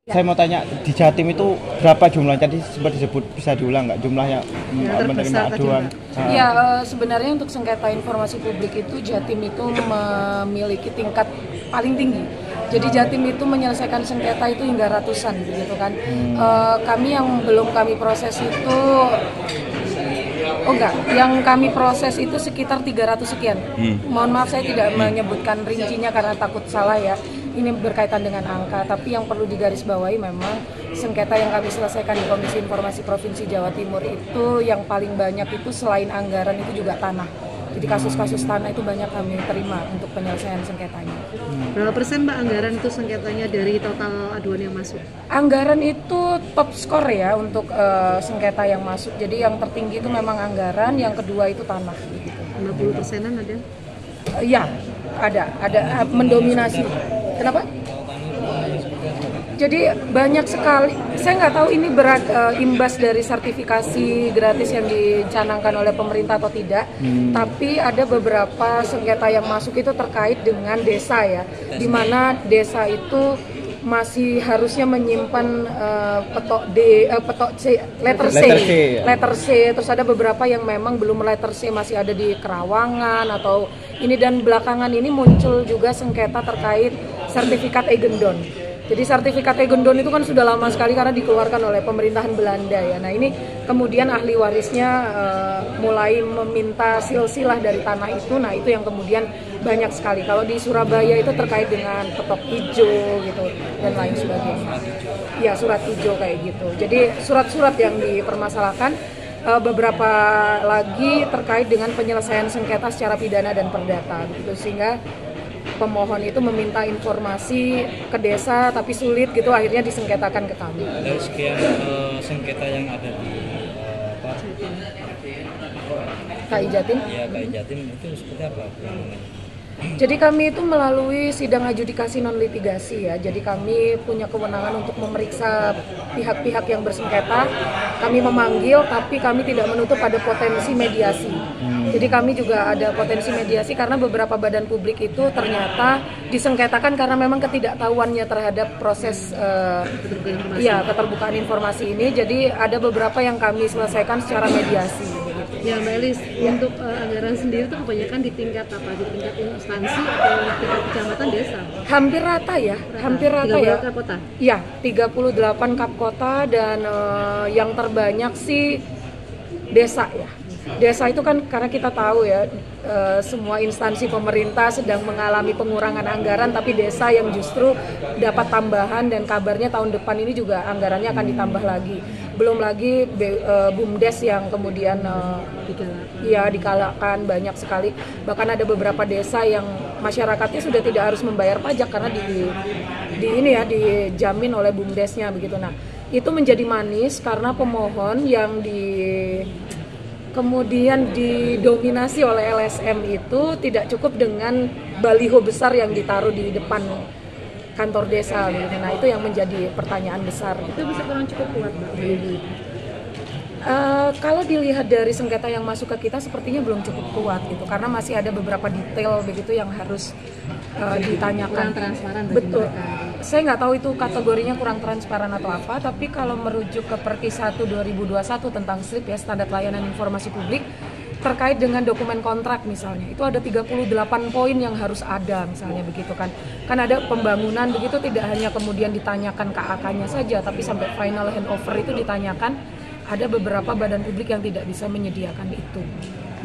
Saya mau tanya, di Jatim itu berapa jumlahnya? Tadi sempat disebut, bisa diulang nggak jumlahnya menerima aduan? Ya, sebenarnya untuk sengketa informasi publik itu Jatim itu memiliki tingkat paling tinggi. Jadi Jatim itu menyelesaikan sengketa itu hingga ratusan, gitu kan. Kami yang belum kami proses itu, yang kami proses itu sekitar 300 sekian. Mohon maaf saya tidak menyebutkan rincinya karena takut salah ya. Ini berkaitan dengan angka, tapi yang perlu digarisbawahi memang sengketa yang kami selesaikan di Komisi Informasi Provinsi Jawa Timur itu yang paling banyak itu selain anggaran itu juga tanah. Jadi kasus-kasus tanah itu banyak kami terima untuk penyelesaian sengketanya. Berapa persen Mbak anggaran itu sengketanya dari total aduan yang masuk? Anggaran itu top skor ya untuk sengketa yang masuk. Jadi yang tertinggi itu memang anggaran, yang kedua itu tanah. Gitu. 50%-an ada? Ya, ada mendominasi. Kenapa? Jadi banyak sekali. Saya nggak tahu ini imbas dari sertifikasi gratis yang dicanangkan oleh pemerintah atau tidak. Tapi ada beberapa sengketa yang masuk itu terkait dengan desa ya, di mana desa itu masih harusnya menyimpan letter C. Terus ada beberapa yang memang belum letter C, masih ada di Kerawangan atau ini, dan belakangan ini muncul juga sengketa terkait sertifikat Eigendon. Jadi sertifikat Eigendon itu kan sudah lama sekali karena dikeluarkan oleh pemerintahan Belanda ya. Nah ini kemudian ahli warisnya mulai meminta silsilah dari tanah itu. Nah itu yang kemudian banyak sekali. Kalau di Surabaya itu terkait dengan petok hijau gitu dan lain sebagainya. Ya surat hijau kayak gitu. Jadi surat-surat yang dipermasalahkan, beberapa lagi terkait dengan penyelesaian sengketa secara pidana dan perdata gitu, sehingga pemohon itu meminta informasi ke desa tapi sulit gitu, akhirnya disengketakan ke kami. Dari sekian sengketa yang ada di KI Jatim? Ya, KI Jatim itu seperti apa? Jadi kami itu melalui sidang adjudikasi non litigasi ya. Jadi kami punya kewenangan untuk memeriksa pihak-pihak yang bersengketa. Kami memanggil, tapi kami tidak menutup pada potensi mediasi. Jadi kami juga ada potensi mediasi karena beberapa badan publik itu ternyata disengketakan karena memang ketidaktahuannya terhadap proses keterbukaan informasi ini. Jadi ada beberapa yang kami selesaikan secara mediasi. Ya Mbak Elis, untuk anggaran sendiri itu kebanyakan di tingkat apa? Di tingkat instansi atau tingkat kecamatan, desa? Hampir rata ya, hampir rata ya. Kap kota? Iya, 38 kap kota dan yang terbanyak sih desa ya. Desa itu kan karena kita tahu ya, semua instansi pemerintah sedang mengalami pengurangan anggaran, tapi desa yang justru dapat tambahan dan kabarnya tahun depan ini juga anggarannya akan ditambah lagi. Belum lagi BUMDes yang kemudian digalakkan banyak sekali. Bahkan ada beberapa desa yang masyarakatnya sudah tidak harus membayar pajak karena dijamin oleh BUMDesnya begitu. Nah, itu menjadi manis karena pemohon yang kemudian didominasi oleh LSM itu tidak cukup dengan baliho besar yang ditaruh di depan kantor desa gitu. Nah itu yang menjadi pertanyaan besar. Itu bisa kurang cukup kuat Mbak baliho itu? Kalau dilihat dari sengketa yang masuk ke kita sepertinya belum cukup kuat gitu, karena masih ada beberapa detail begitu yang harus ditanyakan. Kurang transparan. Betul. Saya nggak tahu itu kategorinya kurang transparan atau apa, tapi kalau merujuk ke Perki 1 2021 tentang SLIP ya, Standar Layanan Informasi Publik, terkait dengan dokumen kontrak misalnya, itu ada 38 poin yang harus ada misalnya begitu kan. Kan ada pembangunan begitu, tidak hanya kemudian ditanyakan KAK-nya saja, tapi sampai final handover itu ditanyakan. Ada beberapa badan publik yang tidak bisa menyediakan itu.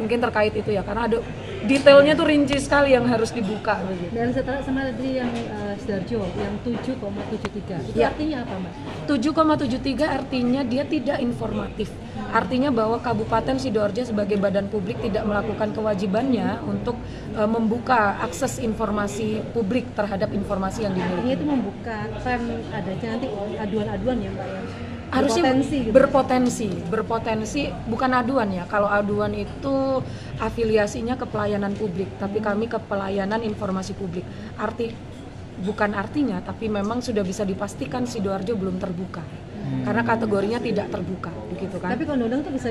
Mungkin terkait itu ya, karena ada detailnya tuh rinci sekali yang harus dibuka begitu. Dan setelah sama tadi yang Sidoarjo yang 7,73 itu artinya apa Mbak? 7,73 artinya dia tidak informatif. Artinya bahwa Kabupaten Sidoarjo sebagai badan publik tidak melakukan kewajibannya untuk membuka akses informasi publik terhadap informasi yang dimiliki. Ini itu membuka kan adanya nanti aduan-aduan ya Mbak ya? Harusnya berpotensi bukan aduan ya. Kalau aduan itu afiliasinya ke pelayanan publik, tapi kami ke pelayanan informasi publik. Bukan artinya, tapi memang sudah bisa dipastikan Sidoarjo belum terbuka karena kategorinya tidak terbuka begitu kan. Tapi kalau undang-undang itu bisa